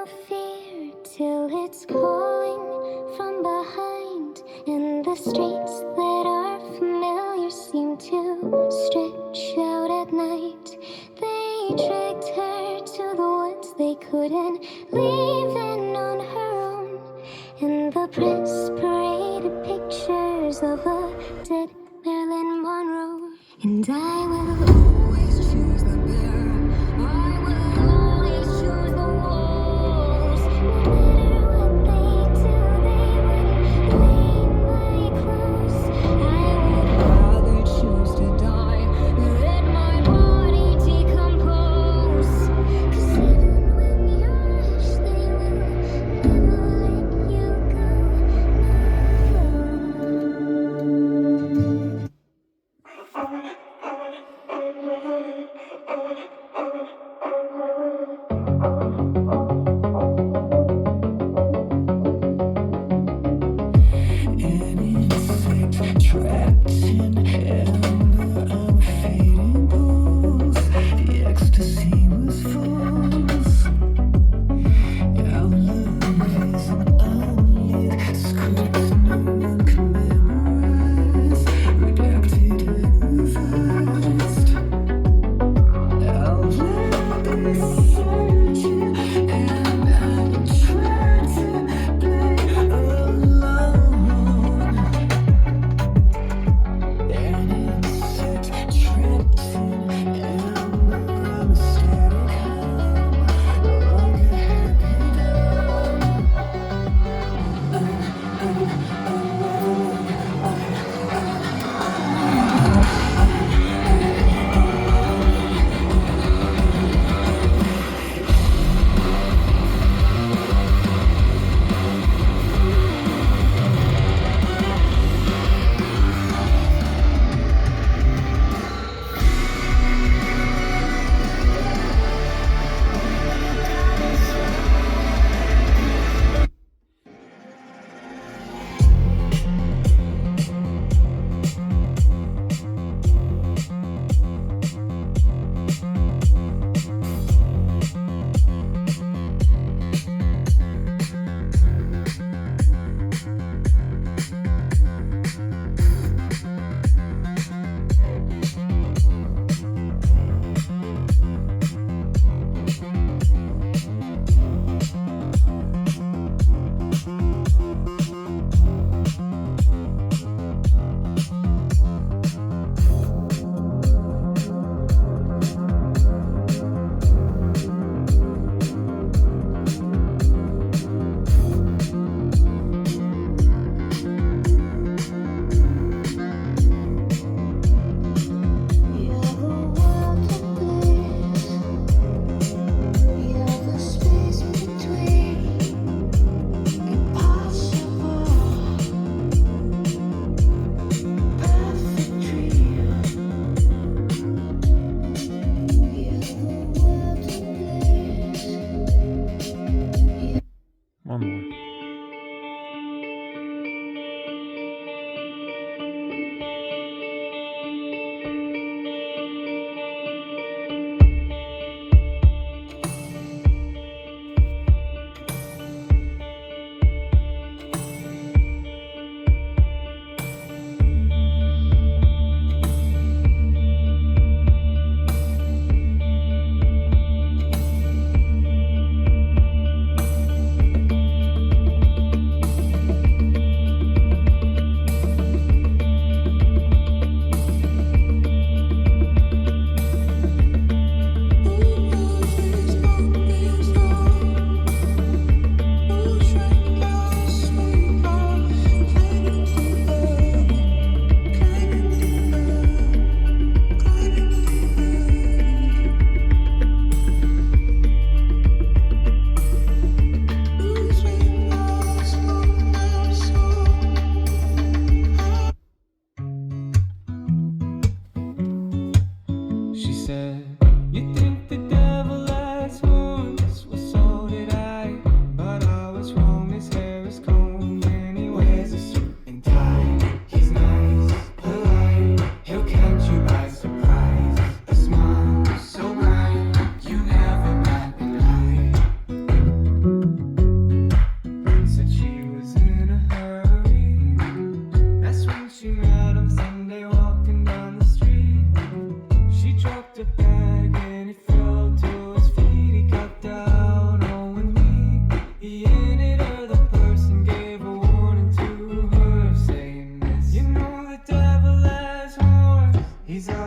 no fear till it's calling from behind, and the streets that are familiar seem to stretch out at night. They dragged her to the woods they couldn't leave in on her own, and the press paraded pictures of a dead Marilyn Monroe. And I will always choose the bear. I will always choose the walls. No matter what they do, they wouldn't leave my clothes. I would rather choose to die. Let my body decompose. 'Cause even when you rush, they will never let you go. Trapped in amber, I'm fading pools. The ecstasy was false. Our love is an unlit script no one can memorize. Redacted and reversed. I'll let this search you, and I try to play alone. One more.